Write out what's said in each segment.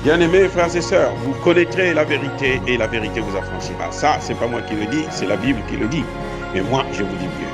Bien-aimés frères et sœurs, vous connaîtrez la vérité et la vérité vous affranchira. Ça, c'est pas moi qui le dis, c'est la Bible qui le dit. Mais moi, je vous dis mieux.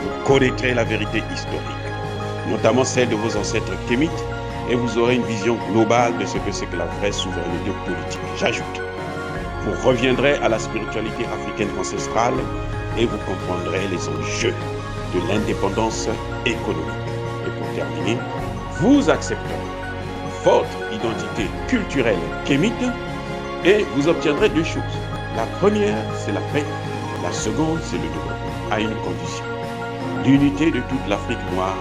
Vous connaîtrez la vérité historique, notamment celle de vos ancêtres kémites, et vous aurez une vision globale de ce que c'est que la vraie souveraineté politique. J'ajoute, vous reviendrez à la spiritualité africaine ancestrale et vous comprendrez les enjeux de l'indépendance économique. Et pour terminer, vous accepterez votre identité culturelle kémite et vous obtiendrez deux choses. La première, c'est la paix. La seconde, c'est le développement, à une condition. L'unité de toute l'Afrique noire,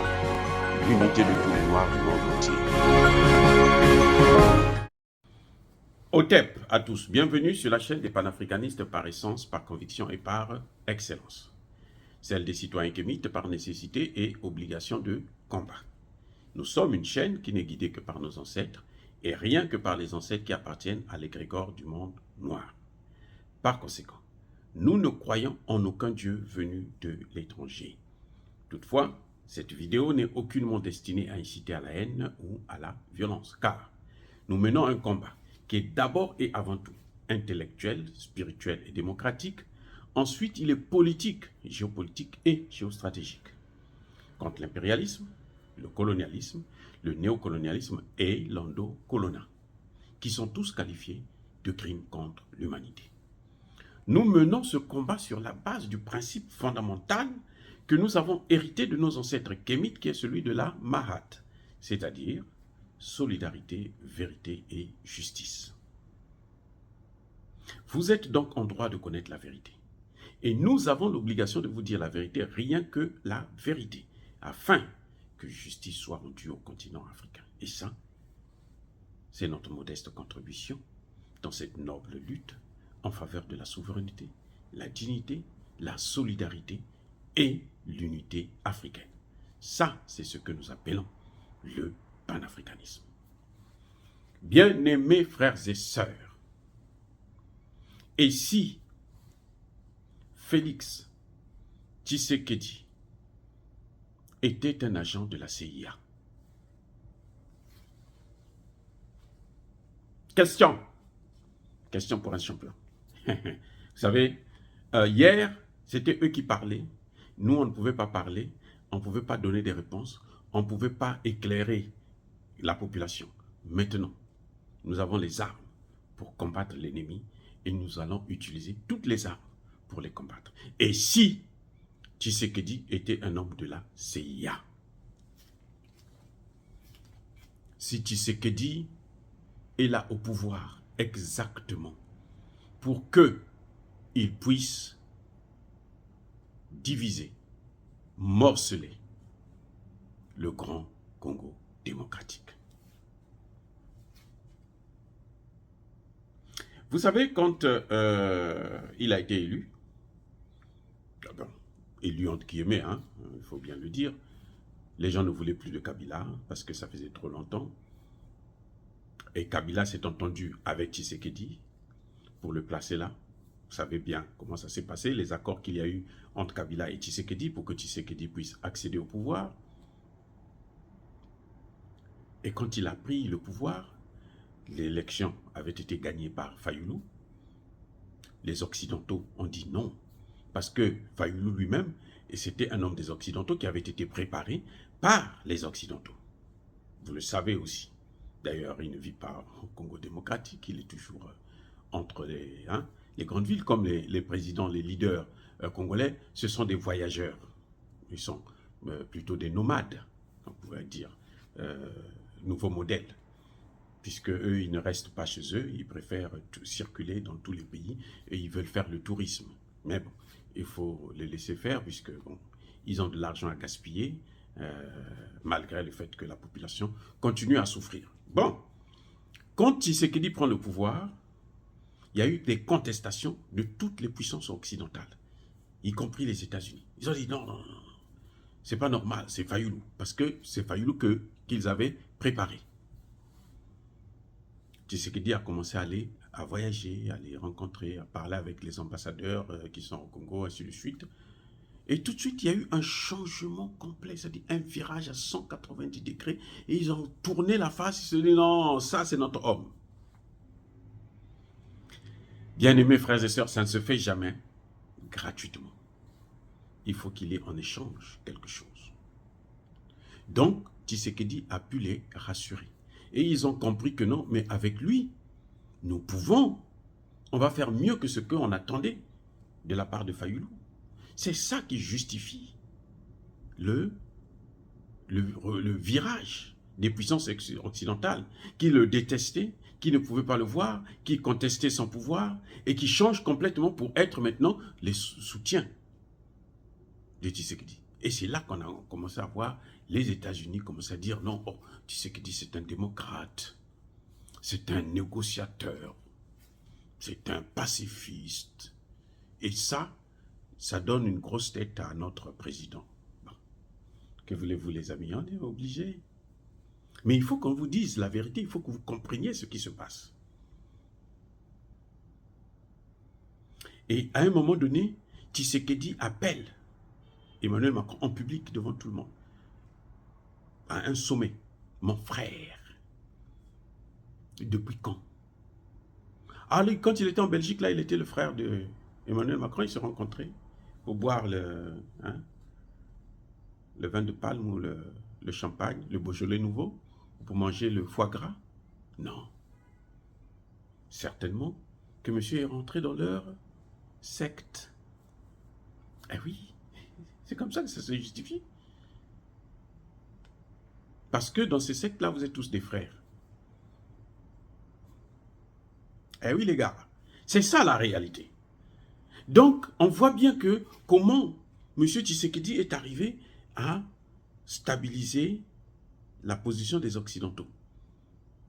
l'unité de tous les Noirs du monde entier. Otep à tous, bienvenue sur la chaîne des panafricanistes par essence, par conviction et par excellence. Celle des citoyens kémites par nécessité et obligation de combat. Nous sommes une chaîne qui n'est guidée que par nos ancêtres et rien que par les ancêtres qui appartiennent à l'égrégore du monde noir. Par conséquent, nous ne croyons en aucun Dieu venu de l'étranger. Toutefois, cette vidéo n'est aucunement destinée à inciter à la haine ou à la violence, car nous menons un combat qui est d'abord et avant tout intellectuel, spirituel et démocratique. Ensuite, il est politique, géopolitique et géostratégique. Contre l'impérialisme, le colonialisme, le néocolonialisme et l'endocoloniat, qui sont tous qualifiés de crimes contre l'humanité. Nous menons ce combat sur la base du principe fondamental que nous avons hérité de nos ancêtres kémites, qui est celui de la Mahat, c'est-à-dire solidarité, vérité et justice. Vous êtes donc en droit de connaître la vérité. Et nous avons l'obligation de vous dire la vérité, rien que la vérité, afin que justice soit rendue au continent africain. Et ça, c'est notre modeste contribution dans cette noble lutte en faveur de la souveraineté, la dignité, la solidarité et l'unité africaine. Ça, c'est ce que nous appelons le panafricanisme. Bien-aimés frères et sœurs, et si Félix Tshisekedi était un agent de la CIA? Question pour un champion. Vous savez, hier, c'était eux qui parlaient. Nous, on ne pouvait pas parler, on ne pouvait pas donner des réponses, on ne pouvait pas éclairer la population. Maintenant, nous avons les armes pour combattre l'ennemi et nous allons utiliser toutes les armes pour les combattre. Et si Tshisekedi était un homme de la CIA, si Tshisekedi est là au pouvoir exactement pour qu'il puisse diviser, morceler le grand Congo démocratique. Vous savez, quand il a été élu, élu entre guillemets, il faut bien le dire, les gens ne voulaient plus de Kabila parce que ça faisait trop longtemps. Et Kabila s'est entendu avec Tshisekedi pour le placer là. Vous savez bien comment ça s'est passé, les accords qu'il y a eu entre Kabila et Tshisekedi pour que Tshisekedi puisse accéder au pouvoir. Et quand il a pris le pouvoir, l'élection avait été gagnée par Fayoulou. Les Occidentaux ont dit non, parce que Fayoulou lui-même, c'était un homme des Occidentaux qui avait été préparé par les Occidentaux. Vous le savez aussi. D'ailleurs, il ne vit pas au Congo démocratique, il est toujours entre les grandes villes, comme les présidents, les leaders congolais, ce sont des voyageurs. Ils sont plutôt des nomades, on pourrait dire, nouveau modèle. Puisque eux, ils ne restent pas chez eux, ils préfèrent circuler dans tous les pays et ils veulent faire le tourisme. Mais bon, il faut les laisser faire puisque bon, ils ont de l'argent à gaspiller, malgré le fait que la population continue à souffrir. Bon, quand Tshisekedi prend le pouvoir, il y a eu des contestations de toutes les puissances occidentales, y compris les États-Unis. Ils ont dit non, non, non, c'est pas normal, c'est Fayoulou, parce que c'est Fayoulou qu'ils avaient préparé. Tshisekedi a commencé à voyager, à les rencontrer, à parler avec les ambassadeurs qui sont au Congo, ainsi de suite. Et tout de suite, il y a eu un changement complet, c'est-à-dire un virage à 190 degrés. Et ils ont tourné la face, ils se sont dit non, ça c'est notre homme. Bien-aimés frères et sœurs, ça ne se fait jamais gratuitement. Il faut qu'il y ait en échange quelque chose. Donc, Tshisekedi a pu les rassurer. Et ils ont compris que non, mais avec lui, nous pouvons, on va faire mieux que ce qu'on attendait de la part de Fayoulou. C'est ça qui justifie le virage des puissances occidentales qui le détestaient, qui ne pouvaient pas le voir, qui contestaient son pouvoir et qui changent complètement pour être maintenant les soutiens de Tshisekedi. Et c'est là qu'on a commencé à voir les États-Unis commencer à dire non, oh, Tshisekedi c'est un démocrate, c'est un négociateur, c'est un pacifiste. Et ça donne une grosse tête à notre président. Bon. Que voulez-vous les amis, on est obligés. Mais il faut qu'on vous dise la vérité, il faut que vous compreniez ce qui se passe. Et à un moment donné, Tshisekedi appelle Emmanuel Macron en public devant tout le monde à un sommet. Mon frère. Depuis quand? Ah, lui, quand il était en Belgique, là, il était le frère de Emmanuel Macron. Ils se rencontraient pour boire le vin de palme ou le champagne, le Beaujolais nouveau, pour manger le foie gras. Non. Certainement que monsieur est rentré dans leur secte. Eh oui, c'est comme ça que ça se justifie. Parce que dans ces sectes-là, vous êtes tous des frères. Eh oui, les gars, c'est ça la réalité. Donc, on voit bien que comment M. Tshisekedi est arrivé à stabiliser la position des Occidentaux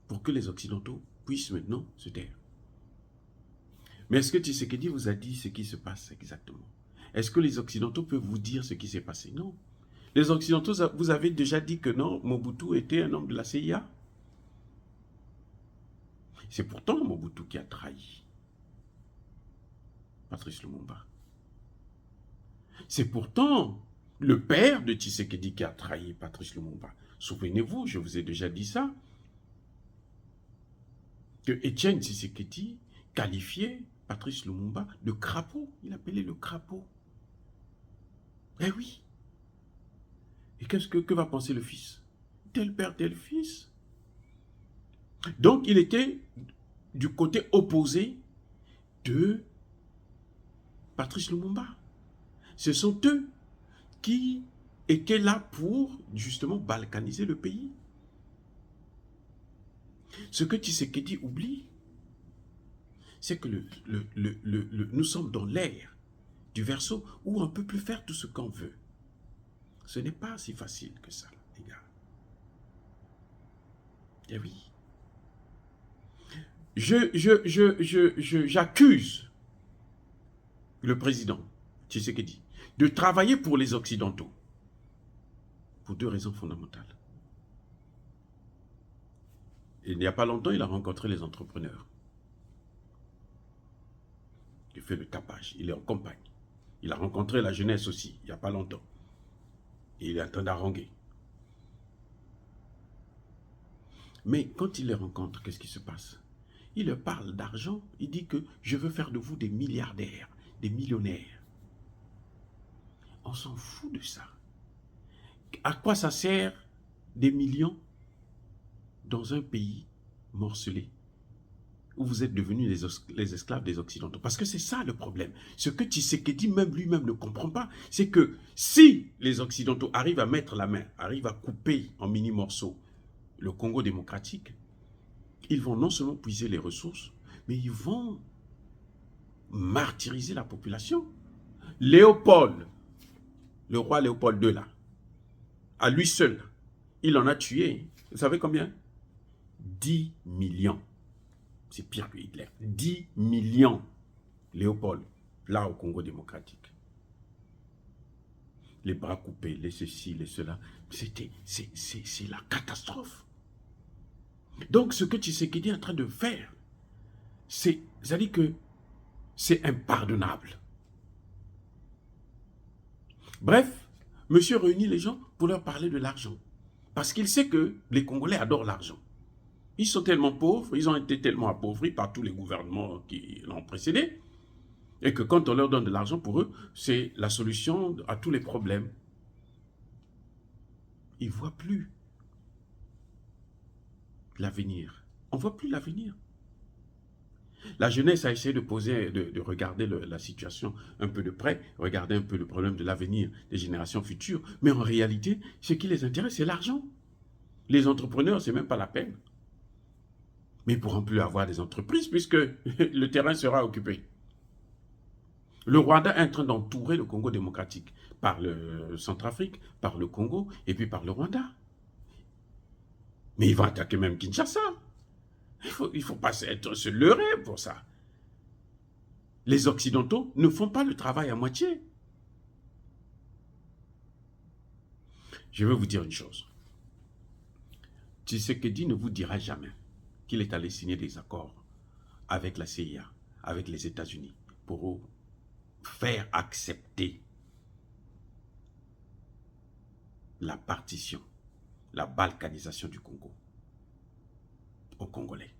pour que les Occidentaux puissent maintenant se taire. Mais est-ce que Tshisekedi vous a dit ce qui se passe exactement? Est-ce que les Occidentaux peuvent vous dire ce qui s'est passé? Non. Les Occidentaux, vous avez déjà dit que non, Mobutu était un homme de la CIA. C'est pourtant Mobutu qui a trahi Patrice Lumumba. C'est pourtant le père de Tshisekedi qui a trahi Patrice Lumumba. Souvenez-vous, je vous ai déjà dit ça, que Étienne Tshisekedi qualifiait Patrice Lumumba de crapaud. Il appelait le crapaud. Eh oui. Et que va penser le fils? Tel père, tel fils. Donc, il était du côté opposé de Patrice Lumumba. Ce sont eux qui étaient là pour, justement, balkaniser le pays. Ce que Tshisekedi oublie, c'est que nous sommes dans l'ère du Verseau où on ne peut plus faire tout ce qu'on veut. Ce n'est pas si facile que ça, les gars. Eh oui. J'accuse le président Tshisekedi de travailler pour les Occidentaux pour deux raisons fondamentales. Il n'y a pas longtemps, il a rencontré les entrepreneurs. Il fait le tapage, il est en campagne. Il a rencontré la jeunesse aussi, il n'y a pas longtemps. Et il est en train d'haranguer. Mais quand il les rencontre, qu'est-ce qui se passe? Il leur parle d'argent, il dit que je veux faire de vous des milliardaires, des millionnaires. On s'en fout de ça. À quoi ça sert des millions dans un pays morcelé où vous êtes devenus les esclaves des Occidentaux? Parce que c'est ça le problème. Ce que Tshisekedi même lui-même ne comprend pas, c'est que si les Occidentaux arrivent à mettre la main, arrivent à couper en mini-morceaux le Congo démocratique, ils vont non seulement puiser les ressources, mais ils vont martyriser la population. Léopold, le roi Léopold II là, à lui seul, il en a tué, vous savez combien? 10 millions. C'est pire que Hitler. 10 millions, Léopold, là au Congo démocratique. Les bras coupés, les ceci, les cela. C'est la catastrophe. Donc ce que Tshisekedi est en train de faire, c'est-à-dire que c'est impardonnable. Bref, monsieur réunit les gens pour leur parler de l'argent. Parce qu'il sait que les Congolais adorent l'argent. Ils sont tellement pauvres, ils ont été tellement appauvris par tous les gouvernements qui l'ont précédé, et que quand on leur donne de l'argent, pour eux, c'est la solution à tous les problèmes. Ils ne voient plus l'avenir. On ne voit plus l'avenir. La jeunesse a essayé de regarder la situation un peu de près, regarder un peu le problème de l'avenir des générations futures, mais en réalité, ce qui les intéresse, c'est l'argent. Les entrepreneurs, ce n'est même pas la peine. Mais ils ne pourront plus avoir des entreprises puisque le terrain sera occupé. Le Rwanda est en train d'entourer le Congo démocratique par le Centrafrique, par le Congo et puis par le Rwanda. Mais ils vont attaquer même Kinshasa. Il ne faut pas se leurrer pour ça. Les Occidentaux ne font pas le travail à moitié. Je vais vous dire une chose. Tshisekedi ne vous dira jamais qu'il est allé signer des accords avec la CIA, avec les États-Unis, pour faire accepter la partition, la balkanisation du Congo aux Congolais.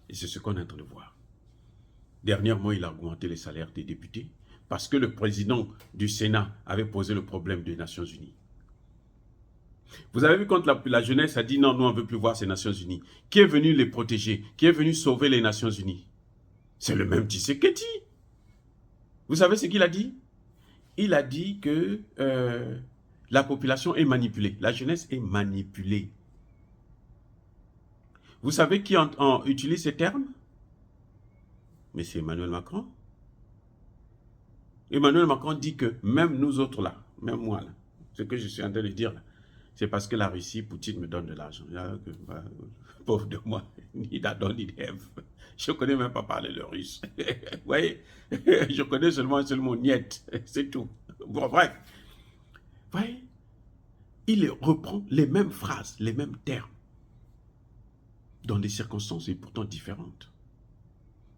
Et c'est ce qu'on est en train de voir. Dernièrement, il a augmenté les salaires des députés parce que le président du Sénat avait posé le problème des Nations Unies. Vous avez vu quand la jeunesse a dit non, nous on ne veut plus voir ces Nations Unies. Qui est venu les protéger? Qui est venu sauver les Nations Unies? C'est le même Tshisekedi. Vous savez ce qu'il a dit? Il a dit que la population est manipulée. La jeunesse est manipulée. Vous savez qui utilise ces termes? Mais c'est Emmanuel Macron. Emmanuel Macron dit que même nous autres là, même moi là, ce que je suis en train de dire là, c'est parce que la Russie, Poutine me donne de l'argent. Pauvre de moi, ni d'Adam ni d'Ève. Je ne connais même pas parler le russe. Vous voyez, je connais seulement niet, c'est tout. Bon, bref. Vous voyez, il reprend les mêmes phrases, les mêmes termes, dans des circonstances et pourtant différentes.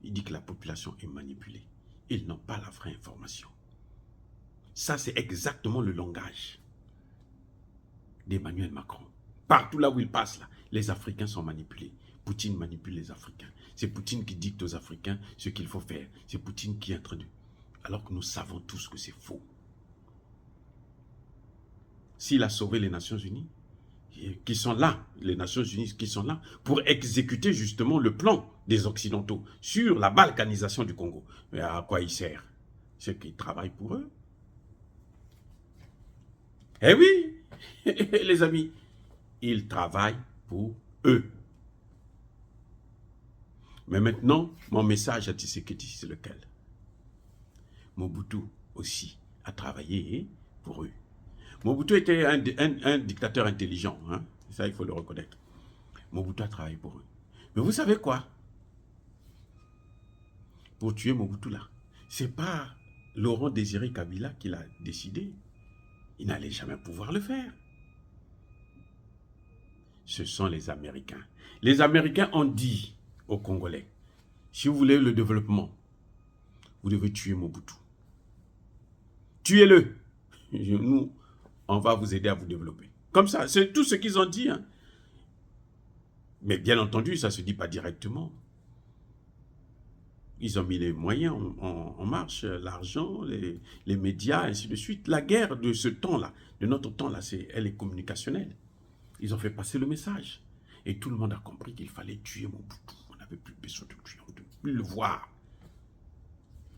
Il dit que la population est manipulée. Ils n'ont pas la vraie information. Ça, c'est exactement le langage d'Emmanuel Macron. Partout là où il passe, là, les Africains sont manipulés. Poutine manipule les Africains. C'est Poutine qui dicte aux Africains ce qu'il faut faire. C'est Poutine qui est en train de... Alors que nous savons tous que c'est faux. S'il a sauvé les Nations Unies, qui sont là, les Nations Unies qui sont là, pour exécuter justement le plan des Occidentaux sur la balkanisation du Congo. Mais à quoi il sert? C'est qu'ils travaillent pour eux. Eh oui, les amis, ils travaillent pour eux. Mais maintenant, mon message à Tshisekedi, c'est lequel? Mobutu aussi a travaillé pour eux. Mobutu était un dictateur intelligent, hein? Ça il faut le reconnaître. Mobutu a travaillé pour eux. Mais vous savez quoi? Pour tuer Mobutu là, c'est pas Laurent Désiré Kabila qui l'a décidé. Il n'allait jamais pouvoir le faire. Ce sont les Américains. Les Américains ont dit aux Congolais, si vous voulez le développement, vous devez tuer Mobutu. Tuez-le. Nous, on va vous aider à vous développer. Comme ça, c'est tout ce qu'ils ont dit. Hein. Mais bien entendu, ça ne se dit pas directement. Ils ont mis les moyens en marche, l'argent, les médias, ainsi de suite. La guerre de ce temps-là, de notre temps-là, elle est communicationnelle. Ils ont fait passer le message. Et tout le monde a compris qu'il fallait tuer Mobutu. On n'avait plus besoin de tuer, on ne devait plus le voir.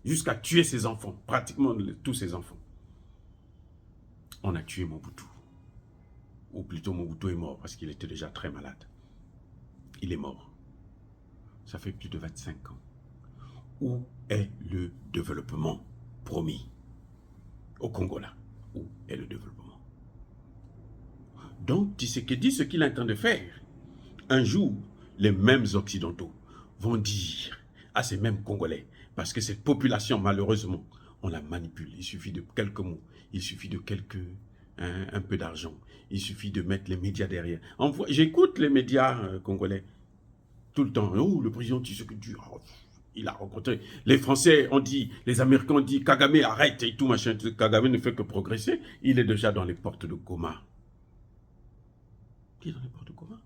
Jusqu'à tuer ses enfants, pratiquement tous ses enfants. On a tué Mobutu. Ou plutôt Mobutu est mort parce qu'il était déjà très malade. Il est mort. Ça fait plus de 25 ans. Où est le développement promis au Congo là? Où est le développement? Donc, Tshisekedi, ce qu'il est en train de faire, un jour, les mêmes Occidentaux vont dire à ces mêmes Congolais, parce que cette population, malheureusement, on la manipule. Il suffit de quelques mots, il suffit de un peu d'argent, il suffit de mettre les médias derrière. J'écoute les médias congolais tout le temps. Oh, le président Tshisekedi, il a rencontré. Les Français ont dit, les Américains ont dit, Kagame arrête et tout machin. Kagame ne fait que progresser. Il est déjà dans les portes de Goma. Il est dans les portes de Goma.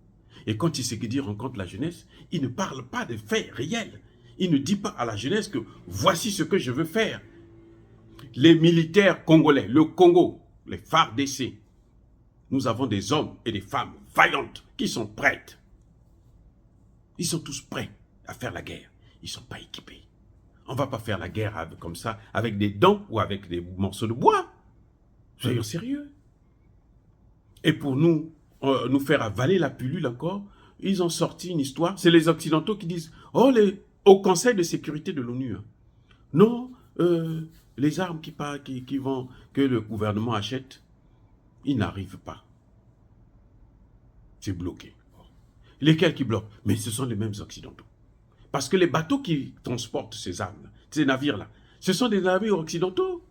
Et quand Tshisekedi rencontre la jeunesse, il ne parle pas de faits réels. Il ne dit pas à la jeunesse que voici ce que je veux faire. Les militaires congolais, le Congo, les FARDC, nous avons des hommes et des femmes vaillantes qui sont prêtes. Ils sont tous prêts à faire la guerre. Ils ne sont pas équipés. On ne va pas faire la guerre comme ça, avec des dents ou avec des morceaux de bois. Soyons sérieux. Et pour nous faire avaler la pilule encore, ils ont sorti une histoire. C'est les Occidentaux qui disent, oh, au Conseil de sécurité de l'ONU, hein, non, les armes que le gouvernement achète, ils n'arrivent pas. C'est bloqué. Lesquels qui bloquent? Mais ce sont les mêmes Occidentaux. Parce que les bateaux qui transportent ces armes, ces navires-là, ce sont des navires occidentaux.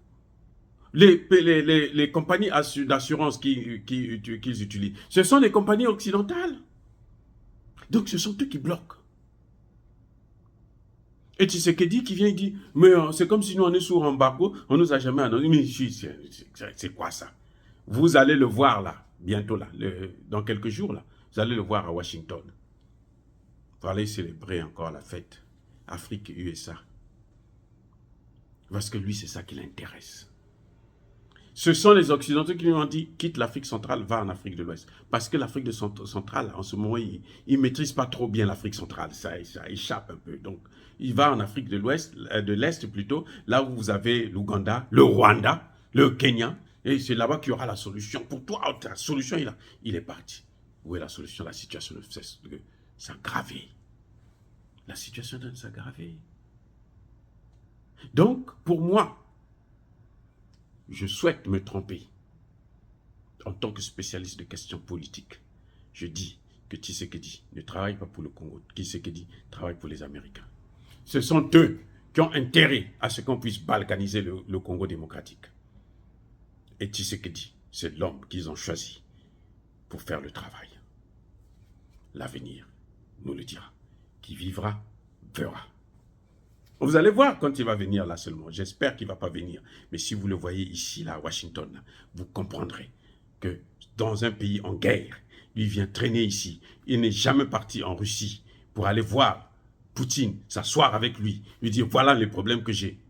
Les compagnies d'assurance qu'ils utilisent, ce sont des compagnies occidentales. Donc ce sont eux qui bloquent. Et Tshisekedi qui vient et dit, mais c'est comme si nous on est sous embargo, on ne nous a jamais annoncé. Mais c'est quoi ça? Vous allez le voir là, bientôt là, dans quelques jours là, vous allez le voir à Washington. Pour aller célébrer encore la fête Afrique et USA. Parce que lui, c'est ça qui l'intéresse. Ce sont les Occidentaux qui lui ont dit, quitte l'Afrique centrale, va en Afrique de l'Ouest. Parce que l'Afrique centrale, en ce moment, il ne maîtrise pas trop bien l'Afrique centrale. Ça échappe un peu. Donc, il va en Afrique de l'Ouest, de l'Est plutôt, là où vous avez l'Ouganda, le Rwanda, le Kenya. Et c'est là-bas qu'il y aura la solution. Pour toi, la solution, il est parti. Où est la solution? La situation ne cesse de s'aggraver. La situation de s'aggraver. Donc, pour moi, je souhaite me tromper. En tant que spécialiste de questions politiques, je dis que Tshisekedi ne travaille pas pour le Congo. Tshisekedi travaille pour les Américains. Ce sont eux qui ont intérêt à ce qu'on puisse balkaniser le Congo démocratique. Et Tshisekedi, c'est l'homme qu'ils ont choisi pour faire le travail. L'avenir nous le dira. Qui vivra, verra. Vous allez voir quand il va venir là seulement. J'espère qu'il ne va pas venir. Mais si vous le voyez ici, là, à Washington, là, vous comprendrez que dans un pays en guerre, lui vient traîner ici. Il n'est jamais parti en Russie pour aller voir Poutine, s'asseoir avec lui, lui dire voilà les problèmes que j'ai.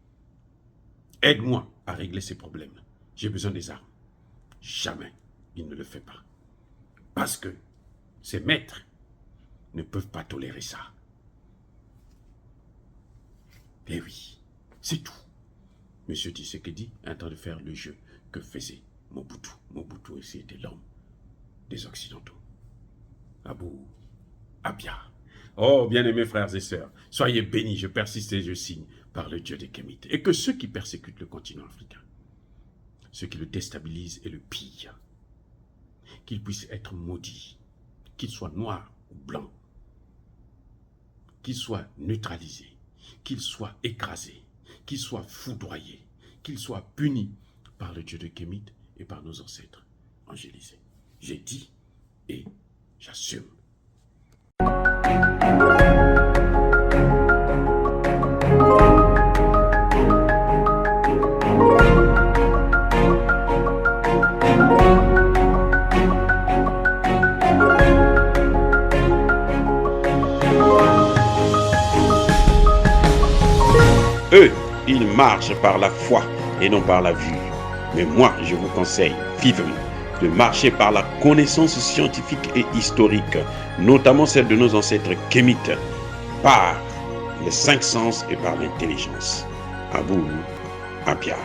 Aide-moi à régler ces problèmes. J'ai besoin des armes. Jamais il ne le fait pas. Parce que ses maîtres ne peuvent pas tolérer ça. Eh oui, c'est tout. Monsieur Tshisekedi est en train de faire le jeu que faisait Mobutu. Mobutu aussi était l'homme des Occidentaux. Abou Abia. Oh, bien-aimés frères et sœurs, soyez bénis, je persiste et je signe par le Dieu des Kémites. Et que ceux qui persécutent le continent africain, ceux qui le déstabilisent et le pillent, qu'ils puissent être maudits, qu'ils soient noirs ou blancs, qu'ils soient neutralisés, qu'ils soient écrasés, qu'ils soient foudroyés, qu'ils soient punis par le Dieu de Kémite et par nos ancêtres angélisés. J'ai dit et j'assume. Eux, ils marchent par la foi et non par la vue. Mais moi, je vous conseille vivement de marcher par la connaissance scientifique et historique, notamment celle de nos ancêtres kémites, par les cinq sens et par l'intelligence. Abou Abia.